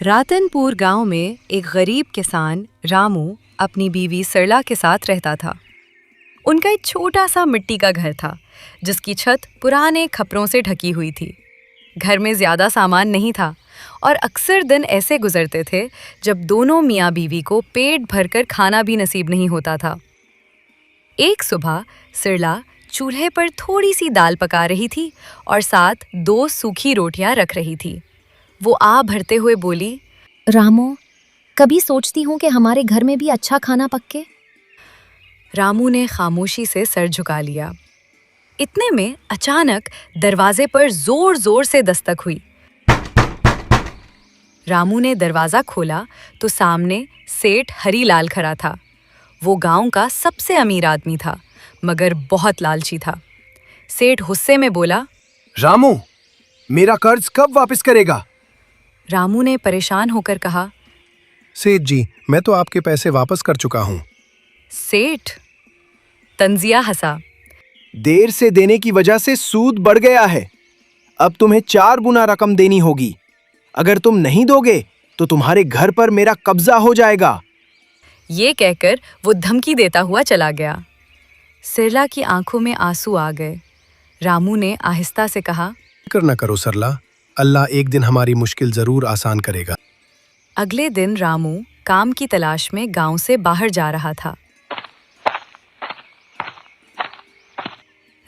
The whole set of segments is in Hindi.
रातनपुर गांव में एक गरीब किसान रामू अपनी बीवी सरला के साथ रहता था। उनका एक छोटा सा मिट्टी का घर था जिसकी छत पुराने खपरों से ढकी हुई थी। घर में ज्यादा सामान नहीं था और अक्सर दिन ऐसे गुजरते थे जब दोनों मियाँ बीवी को पेट भरकर खाना भी नसीब नहीं होता था। एक सुबह सरला चूल्हे पर थोड़ी सी दाल पका रही थी और साथ 2 सूखी रोटियां रख रही थी। वो आ भरते हुए बोली, रामू, कभी सोचती हूँ कि हमारे घर में भी अच्छा खाना पके। रामू ने खामोशी से सर झुका लिया। इतने में अचानक दरवाजे पर जोर जोर से दस्तक हुई। रामू ने दरवाजा खोला तो सामने सेठ हरीलाल खड़ा था। वो गांव का सबसे अमीर आदमी था मगर बहुत लालची था। सेठ गुस्से में बोला, रामू, मेरा कर्ज कब वापस करेगा? रामू ने परेशान होकर कहा, सेठ जी, मैं तो आपके पैसे वापस कर चुका हूँ। सेठ तंजिया हंसा। देर से देने की वजह से सूद बढ़ गया है। अब तुम्हें 4 गुना रकम देनी होगी। अगर तुम नहीं दोगे तो तुम्हारे घर पर मेरा कब्जा हो जाएगा। ये कहकर वो धमकी देता हुआ चला गया। सरला की आंखों में आंसू आ गए। रामू ने आहिस्ता से कहा, फिक्र न करो सरला, अल्लाह एक दिन हमारी मुश्किल जरूर आसान करेगा। अगले दिन रामू काम की तलाश में गांव से बाहर जा रहा था।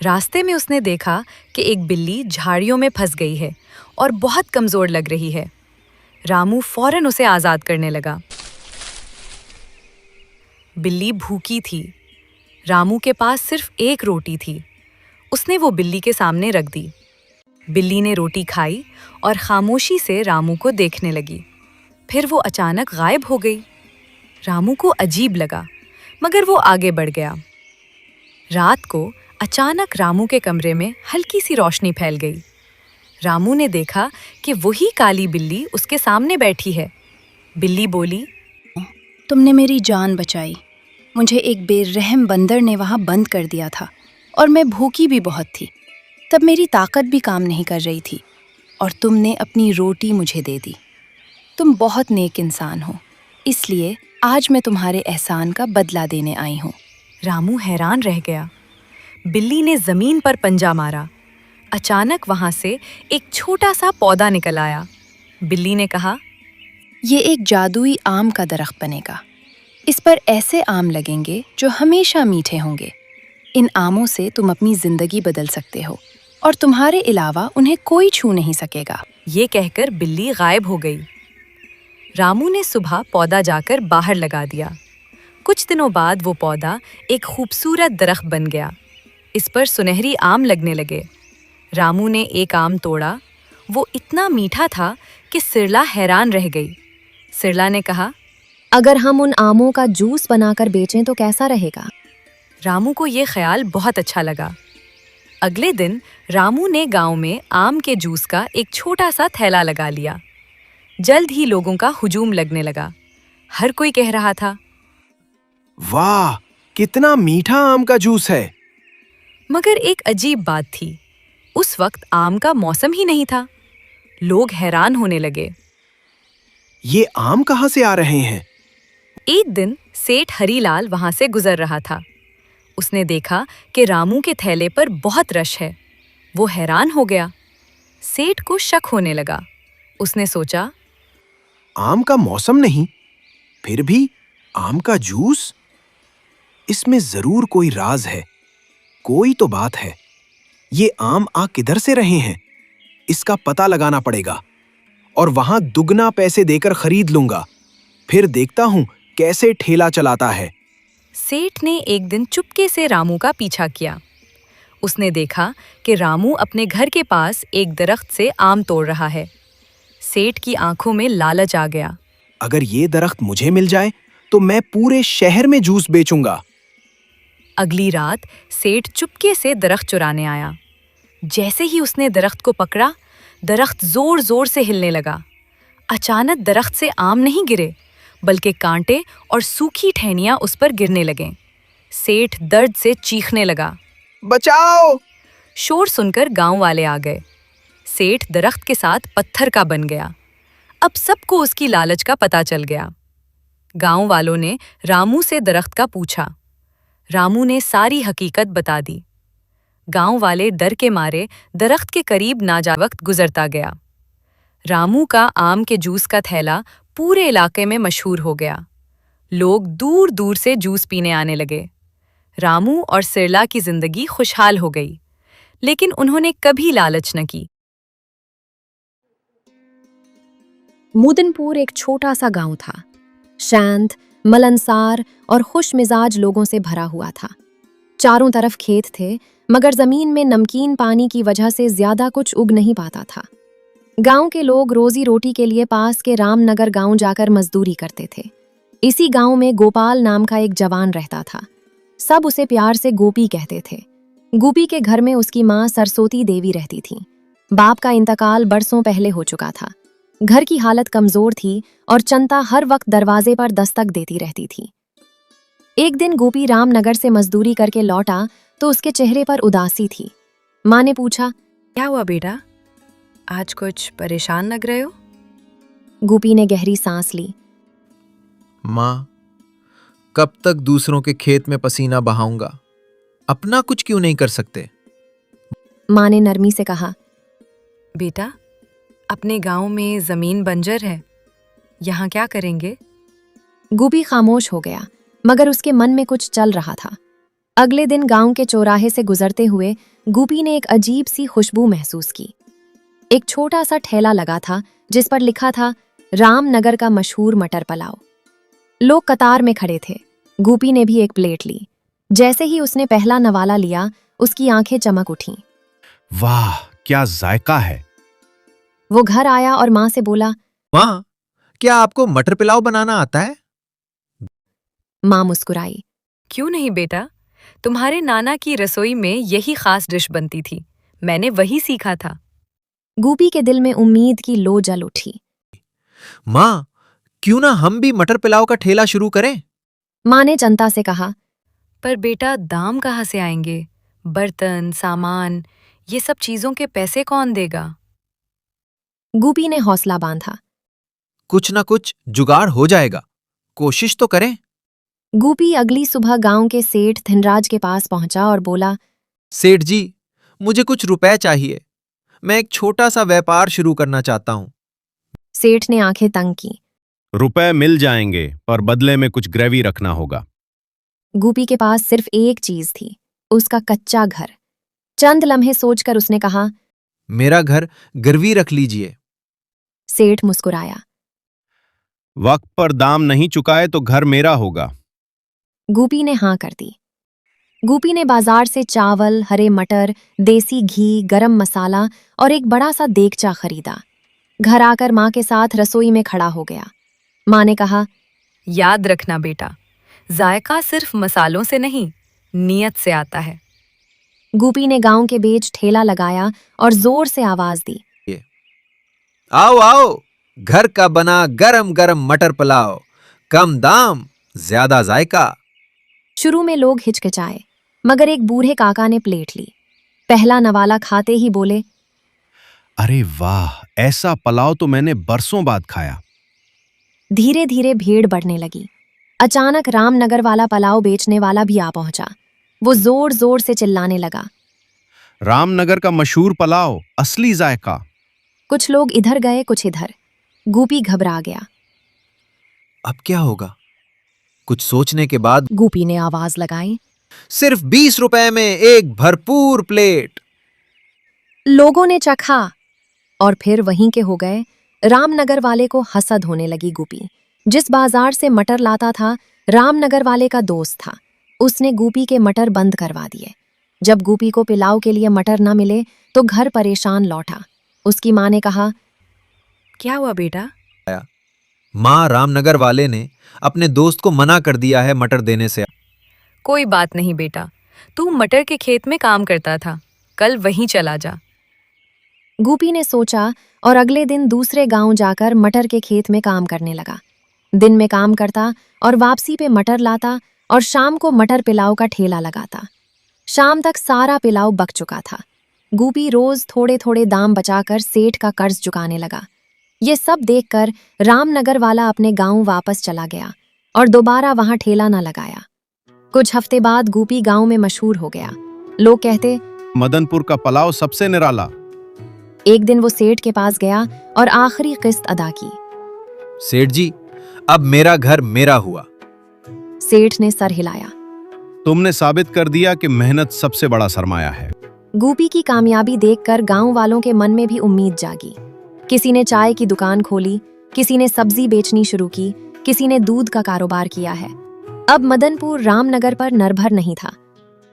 रास्ते में उसने देखा कि एक बिल्ली झाड़ियों में फंस गई है और बहुत कमजोर लग रही है। रामू फौरन उसे आजाद करने लगा। बिल्ली भूखी थी। रामू के पास सिर्फ एक रोटी थी। उसने वो बिल्ली के सामने रख दी। बिल्ली ने रोटी खाई और खामोशी से रामू को देखने लगी। फिर वो अचानक गायब हो गई। रामू को अजीब लगा मगर वो आगे बढ़ गया। रात को अचानक रामू के कमरे में हल्की सी रोशनी फैल गई। रामू ने देखा कि वही काली बिल्ली उसके सामने बैठी है। बिल्ली बोली, तुमने मेरी जान बचाई। मुझे एक बेरहम बंदर ने वहाँ बंद कर दिया था और मैं भूखी भी बहुत थी। तब मेरी ताकत भी काम नहीं कर रही थी और तुमने अपनी रोटी मुझे दे दी। तुम बहुत नेक इंसान हो, इसलिए आज मैं तुम्हारे एहसान का बदला देने आई हूँ। रामू हैरान रह गया। बिल्ली ने जमीन पर पंजा मारा। अचानक वहां से एक छोटा सा पौधा निकल आया। बिल्ली ने कहा, ये एक जादुई आम का दरख्त बनेगा। इस पर ऐसे आम लगेंगे जो हमेशा मीठे होंगे। इन आमों से तुम अपनी जिंदगी बदल सकते हो और तुम्हारे अलावा उन्हें कोई छू नहीं सकेगा। ये कहकर बिल्ली गायब हो गई। रामू ने सुबह पौधा जाकर बाहर लगा दिया। कुछ दिनों बाद वो पौधा एक खूबसूरत दरख्त बन गया। इस पर सुनहरी आम लगने लगे। रामू ने एक आम तोड़ा। वो इतना मीठा था कि सिरला हैरान रह गई। सिरला ने कहा, अगर हम उन आमों का जूस बनाकर बेचें तो कैसा रहेगा? रामू को ये ख्याल बहुत अच्छा लगा। अगले दिन रामू ने गांव में आम के जूस का एक छोटा सा थैला लगा लिया। जल्द ही लोगों का हुजूम लगने लगा। हर कोई कह रहा था, वाह, कितना मीठा आम का जूस है। मगर एक अजीब बात थी। उस वक्त आम का मौसम ही नहीं था। लोग हैरान होने लगे। ये आम कहाँ से आ रहे हैं? एक दिन सेठ हरीलाल वहां से गुजर रहा था। उसने देखा कि रामू के थैले पर बहुत रश है। वो हैरान हो गया। सेठ को शक होने लगा। उसने सोचा, आम का मौसम नहीं, फिर भी आम का जूस? इसमें जरूर कोई राज है। कोई तो बात है। ये आम आ किधर से रहे हैं? इसका पता लगाना पड़ेगा और वहां दुगना पैसे देकर खरीद लूंगा। फिर देखता हूं कैसे ठेला चलाता है। सेठ ने एक दिन चुपके से रामू का पीछा किया। उसने देखा कि रामू अपने घर के पास एक दरख्त से आम तोड़ रहा है। सेठ की आंखों में लालच आ गया। अगर ये दरख्त मुझे मिल जाए तो मैं पूरे शहर में जूस बेचूंगा। अगली रात सेठ चुपके से दरख्त चुराने आया। जैसे ही उसने दरख्त को पकड़ा, दरख्त जोर जोर से हिलने लगा। अचानक दरख्त से आम नहीं गिरे बल्कि कांटे और सूखी टहनियां उस पर गिरने लगे। सेठ दर्द से चीखने लगा, बचाओ! शोर सुनकर गांव वाले आ गए। सेठ दरख्त के साथ पत्थर का बन गया। अब सबको उसकी लालच का पता चल गया। गांव वालों ने रामू से दरख्त का पूछा। रामू ने सारी हकीकत बता दी। गांव वाले डर के मारे दरख्त के करीब ना जा वक्त गुजरता गया। रामू का आम के जूस का थैला पूरे इलाके में मशहूर हो गया। लोग दूर दूर से जूस पीने आने लगे। रामू और सिरला की जिंदगी खुशहाल हो गई, लेकिन उन्होंने कभी लालच न की। मुदनपुर एक छोटा सा गांव था। शांत, मिलनसार और खुश मिजाज लोगों से भरा हुआ था। चारों तरफ खेत थे, मगर जमीन में नमकीन पानी की वजह से ज्यादा कुछ उग नहीं पाता था। गांव के लोग रोजी रोटी के लिए पास के रामनगर गांव जाकर मजदूरी करते थे। इसी गांव में गोपाल नाम का एक जवान रहता था। सब उसे प्यार से गोपी कहते थे। गोपी के घर में उसकी माँ सरस्वती देवी रहती थी। बाप का इंतकाल बरसों पहले हो चुका था। घर की हालत कमजोर थी और चंता हर वक्त दरवाजे पर दस्तक देती रहती थी। एक दिन गोपी रामनगर से मजदूरी करके लौटा तो उसके चेहरे पर उदासी थी। माँ ने पूछा, क्या हुआ बेटा, आज कुछ परेशान लग रहे हो? गोपी ने गहरी सांस ली। माँ, कब तक दूसरों के खेत में पसीना बहाऊंगा? अपना कुछ क्यों नहीं कर सकते? माँ ने नरमी से कहा, बेटा, अपने गांव में जमीन बंजर है, यहाँ क्या करेंगे? गोपी खामोश हो गया, मगर उसके मन में कुछ चल रहा था। अगले दिन गांव के चौराहे से गुजरते हुए गोपी ने एक अजीब सी खुशबू महसूस की। एक छोटा सा ठेला लगा था जिस पर लिखा था रामनगर का मशहूर मटर पुलाव। लोग कतार में खड़े थे। गोपी ने भी एक प्लेट ली। जैसे ही उसने पहला नवाला लिया, उसकी आंखें चमक उठीं। वाह, क्या जायका है। वो घर आया और माँ से बोला, माँ, क्या आपको मटर पुलाव बनाना आता है? माँ मुस्कुराई। क्यों नहीं बेटा, तुम्हारे नाना की रसोई में यही खास डिश बनती थी, मैंने वही सीखा था। गोपी के दिल में उम्मीद की लो जल उठी। माँ, क्यों ना हम भी मटर पुलाव का ठेला शुरू करें? माँ ने चंता से कहा, पर बेटा, दाम कहाँ से आएंगे? बर्तन, सामान, ये सब चीजों के पैसे कौन देगा? गोपी ने हौसला बांधा। कुछ ना कुछ जुगाड़ हो जाएगा, कोशिश तो करें। गोपी अगली सुबह गांव के सेठ धनराज के पास पहुंचा और बोला, सेठ जी, मुझे कुछ रुपए चाहिए। मैं एक छोटा सा व्यापार शुरू करना चाहता हूँ। सेठ ने आंखें तंग की। रुपए मिल जाएंगे, पर बदले में कुछ ग्रेवी रखना होगा। गोपी के पास सिर्फ एक चीज थी, उसका कच्चा घर। चंद लम्हे सोचकर उसने कहा, मेरा घर गिरवी रख लीजिए। सेठ मुस्कुराया। वक्त पर दाम नहीं चुकाए तो घर मेरा होगा। गोपी ने हां कर दी। गोपी ने बाजार से चावल, हरे मटर, देसी घी, गरम मसाला और एक बड़ा सा देगचा खरीदा। घर आकर माँ के साथ रसोई में खड़ा हो गया। माँ ने कहा, याद रखना बेटा, जायका सिर्फ मसालों से नहीं, नियत से आता है। गोपी ने गांव के बीच ठेला लगाया और जोर से आवाज दी, आओ आओ, घर का बना गरम गरम मटर पुलाव, कम दाम, ज्यादा जायका। शुरू में लोग हिचकिचाए, मगर एक बूढ़े काका ने प्लेट ली। पहला नवाला खाते ही बोले, अरे वाह, ऐसा पुलाव तो मैंने बरसों बाद खाया। धीरे धीरे भीड़ बढ़ने लगी। अचानक रामनगर वाला पुलाव बेचने वाला भी आ पहुंचा। वो जोर जोर से चिल्लाने लगा, रामनगर का मशहूर पुलाव, असली जायका। कुछ लोग इधर गए, कुछ इधर। गोपी घबरा गया। अब क्या होगा? कुछ सोचने के बाद गोपी ने आवाज लगाई, सिर्फ 20 रुपए में एक भरपूर प्लेट। लोगों ने चखा और फिर वहीं के हो गए। रामनगर वाले को हसद होने लगी। गोपी जिस बाजार से मटर लाता था, रामनगर वाले का दोस्त था। उसने गोपी के मटर बंद करवा दिए। जब गोपी को पुलाव के लिए मटर न मिले तो घर परेशान लौटा। उसकी माँ ने कहा, क्या हुआ बेटा? माँ, रामनगर वाले ने अपने दोस्त को मना कर दिया है मटर देने से। कोई बात नहीं बेटा, तू मटर के खेत में काम करता था, कल वहीं चला जा। गोपी ने सोचा और अगले दिन दूसरे गांव जाकर मटर के खेत में काम करने लगा। दिन में काम करता और वापसी पे मटर लाता और शाम को मटर पुलाव का ठेला लगाता। शाम तक सारा पुलाव बक चुका था। गोपी रोज थोड़े थोड़े दाम बचाकर सेठ का कर्ज चुकाने लगा। ये सब देखकर रामनगर वाला अपने गांव वापस चला गया और दोबारा वहां ठेला न लगाया। कुछ हफ्ते बाद गोपी गांव में मशहूर हो गया। लोग कहते, मदनपुर का पलाव सबसे निराला। एक दिन वो सेठ के पास गया और आखिरी किस्त अदा की। सेठ जी, अब मेरा घर मेरा हुआ। सेठ ने सर हिलाया। तुमने साबित कर दिया कि मेहनत सबसे बड़ा सरमाया है। गोपी की कामयाबी देखकर गांव वालों के मन में भी उम्मीद जागी। किसी ने चाय की दुकान खोली, किसी ने सब्जी बेचनी शुरू की, किसी ने दूध का कारोबार किया है। अब मदनपुर रामनगर पर निर्भर नहीं था।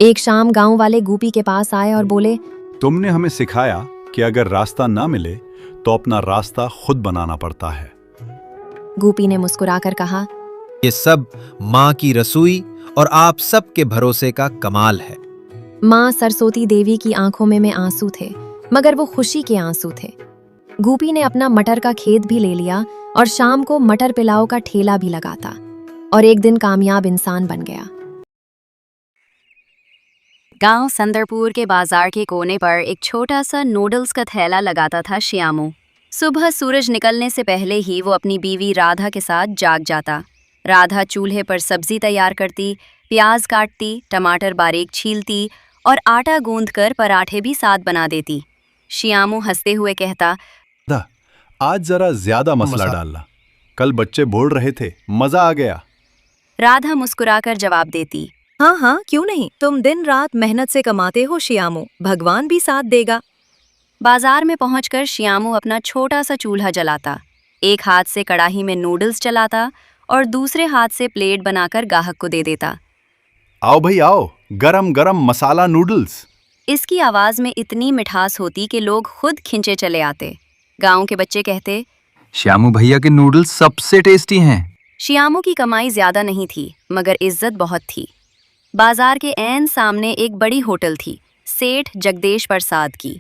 एक शाम गांव वाले गोपी के पास आए और बोले, तुमने हमें सिखाया कि अगर रास्ता ना मिले तो अपना रास्ता खुद बनाना पड़ता है। गोपी ने मुस्कुराकर कहा, ये सब माँ की रसोई और आप सबके भरोसे का कमाल है। माँ सरस्वती देवी की आंखों में आंसू थे, मगर वो खुशी के आंसू थे। गोपी ने अपना मटर का खेत भी ले लिया और शाम को मटर पिलाओ का ठेला भी लगाता और एक दिन कामयाब इंसान बन गया। गांव संदरपुर के बाजार के कोने पर एक छोटा सा नूडल्स का थैला लगाता था श्यामू। सुबह सूरज निकलने से पहले ही वो अपनी बीवी राधा के साथ जाग जाता। राधा चूल्हे पर सब्जी तैयार करती, प्याज काटती, टमाटर बारीक छीलती और आटा गूंदकर पराठे भी साथ बना देती। श्यामू हंसते हुए कहता, आज जरा ज्यादा मसला डालना, कल बच्चे बोल रहे थे, मजा आ गया। राधा मुस्कुराकर जवाब देती, हाँ हाँ, क्यों नहीं, तुम दिन रात मेहनत से कमाते हो श्यामू, भगवान भी साथ देगा। बाजार में पहुंचकर श्यामू अपना छोटा सा चूल्हा जलाता। एक हाथ से कढ़ाई में नूडल्स चलाता और दूसरे हाथ से प्लेट बनाकर ग्राहक को दे देता। आओ भाई आओ, गरम गरम मसाला नूडल्स। इसकी आवाज में इतनी मिठास होती कि लोग खुद खिंचे चले आते। गांव के बच्चे कहते, श्यामू भैया के नूडल्स सबसे टेस्टी हैं। श्यामू की कमाई ज्यादा नहीं थी, मगर इज्जत बहुत थी। बाजार के ऐन सामने एक बड़ी होटल थी, सेठ जगदेश प्रसाद की।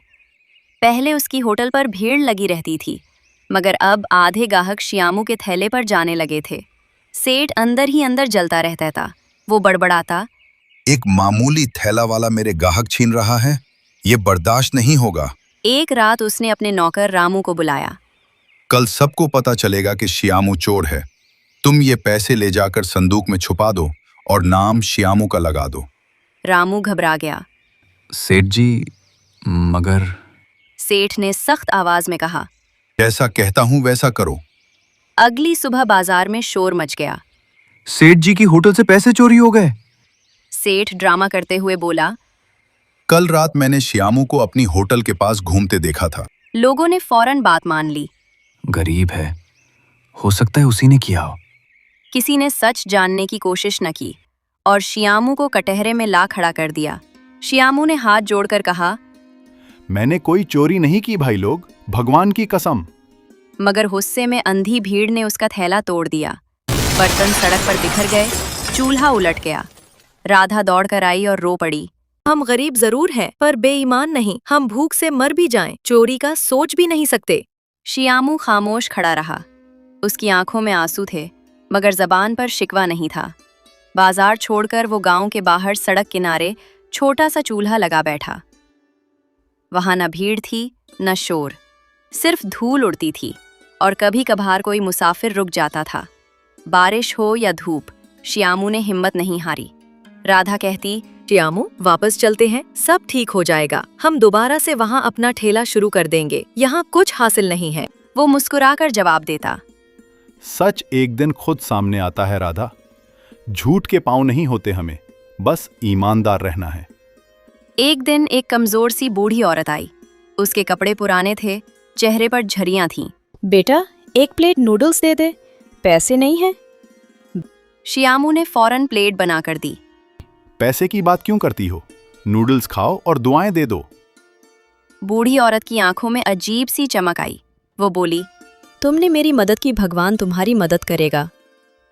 पहले उसकी होटल पर भीड़ लगी रहती थी, मगर अब आधे ग्राहक श्यामू के थैले पर जाने लगे थे। सेठ अंदर ही अंदर जलता रहता था। वो बड़बड़ाता, एक मामूली थैला वाला मेरे ग्राहक छीन रहा है, ये बर्दाश्त नहीं होगा। एक रात उसने अपने नौकर रामू को बुलाया। कल सबको पता चलेगा कि श्यामू चोर है। तुम ये पैसे ले जाकर संदूक में छुपा दो और नाम श्यामू का लगा दो। रामू घबरा गया। सेठ जी, मगर... सेठ ने सख्त आवाज में कहा, जैसा कहता हूं वैसा करो। अगली सुबह बाजार में शोर मच गया। सेठ जी की होटल से पैसे चोरी हो गए। सेठ ड्रामा करते हुए बोला, कल रात मैंने श्यामू को अपनी होटल के पास घूमते देखा था। लोगों ने फौरन बात मान ली। गरीब है, हो सकता है उसी ने किया हो। किसी ने सच जानने की कोशिश न की और श्यामू को कटहरे में ला खड़ा कर दिया। श्यामू ने हाथ जोड़कर कहा, मैंने कोई चोरी नहीं की भाई लोग, भगवान की कसम। मगर गुस्से में अंधी भीड़ ने उसका थैला तोड़ दिया। बर्तन सड़क पर बिखर गए, चूल्हा उलट गया। राधा दौड़कर आई और रो पड़ी, हम गरीब जरूर हैं, पर बेईमान नहीं। हम भूख से मर भी जाएं, चोरी का सोच भी नहीं सकते। श्यामू खामोश खड़ा रहा। उसकी आंखों में आंसू थे, मगर जबान पर शिकवा नहीं था। बाजार छोड़कर वो गांव के बाहर सड़क किनारे छोटा सा चूल्हा लगा बैठा। वहां न भीड़ थी न शोर, सिर्फ धूल उड़ती थी और कभी कभार कोई मुसाफिर रुक जाता था। बारिश हो या धूप, श्यामू ने हिम्मत नहीं हारी। राधा कहती, श्यामू वापस चलते हैं, सब ठीक हो जाएगा। हम दोबारा से वहाँ अपना ठेला शुरू कर देंगे, यहाँ कुछ हासिल नहीं है। वो मुस्कुराकर जवाब देता, सच एक दिन खुद सामने आता है राधा। झूठ के पांव नहीं होते हमें, बस ईमानदार रहना है। एक दिन एक कमजोर सी बूढ़ी औरत आई। उसके कपड़े पुराने थे, चेहरे पर झरियां थीं। बेटा, एक प्लेट नूडल्स दे दे, पैसे नहीं हैं। श्यामू ने फौरन प्लेट बनाकर दी। पैसे की बात क्यों करती हो, नूडल्स खाओ और दुआएं दे दो। बूढ़ी औरत की आंखों में अजीब सी चमक आई। वो बोली, तुमने मेरी मदद की, भगवान तुम्हारी मदद करेगा।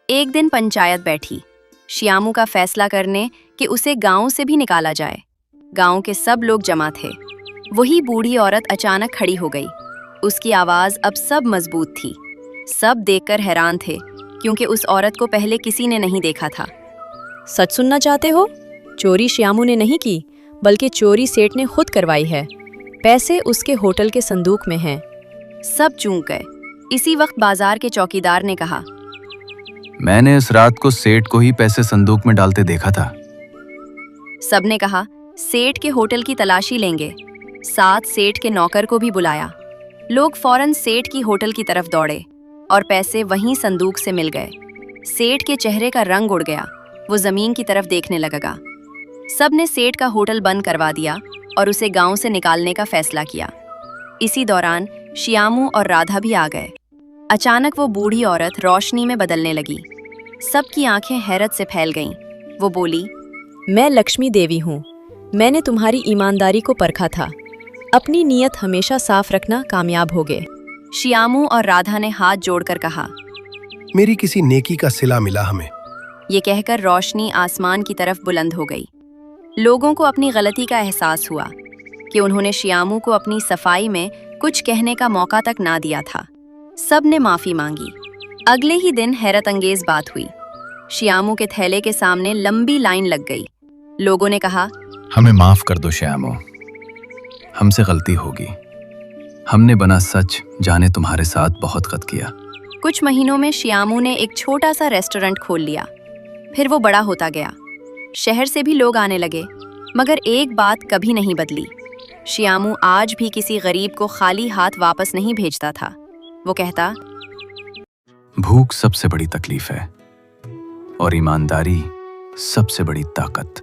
एक दिन पंचायत बैठी, श्यामू का फैसला करने कि उसे गांव से भी निकाला जाए। गांव के सब लोग जमा थे। वही बूढ़ी औरत अचानक खड़ी हो गई। उसकी आवाज अब सब मजबूत थी। सब देखकर हैरान थे, क्योंकि उस औरत को पहले किसी ने नहीं देखा था। सच सुनना चाहते हो? चोरी श्यामू ने नहीं की, बल्कि चोरी सेठ ने खुद करवाई है। पैसे उसके होटल के संदूक में हैं। सब चूक गए। इसी वक्त बाजार के चौकीदार ने कहा, मैंने इस रात को सेठ को ही पैसे संदूक में डालते देखा था। सबने कहा, सेठ के होटल की तलाशी लेंगे। साथ सेठ के नौकर को भी बुलाया। लोग फौरन सेठ की होटल की तरफ दौड़े और पैसे वहीं संदूक से मिल गए। सेठ के चेहरे का रंग उड़ गया। वो जमीन की तरफ देखने लगा। सबने सेठ का होटल बंद करवा दिया और उसे गांव से निकालने का फैसला किया। इसी दौरान श्यामू और राधा भी आ गए। अचानक वो बूढ़ी औरत रोशनी में बदलने लगी। सबकी आंखें हैरत से फैल गईं। वो बोली, मैं लक्ष्मी देवी हूँ। मैंने तुम्हारी ईमानदारी को परखा था। अपनी नीयत हमेशा साफ रखना, कामयाब होगे। श्यामू और राधा ने हाथ जोड़कर कहा। मेरी किसी नेकी का सिला मिला हमें। ये कहकर रोशनी आसमान की तरफ बुलंद हो गई। लोगों को अपनी गलती का एहसास हुआ कि उन्होंने श्यामू को अपनी सफाई में कुछ कहने का मौका तक ना दिया था। सब ने माफी मांगी। अगले ही दिन हैरत अंगेज बात हुई। श्यामू के थैले के सामने लंबी लाइन लग गई। लोगों ने कहा, हमें माफ कर दो श्यामू, हमसे गलती होगी। हमने बना सच जाने तुम्हारे साथ बहुत गलत किया। कुछ महीनों में श्यामू ने एक छोटा सा रेस्टोरेंट खोल लिया। फिर वो बड़ा होता गया। शहर से भी लोग आने लगे, मगर एक बात कभी नहीं बदली। श्यामू आज भी किसी गरीब को खाली हाथ वापस नहीं भेजता था। वो कहता, भूख सबसे बड़ी तकलीफ है और ईमानदारी सबसे बड़ी ताकत।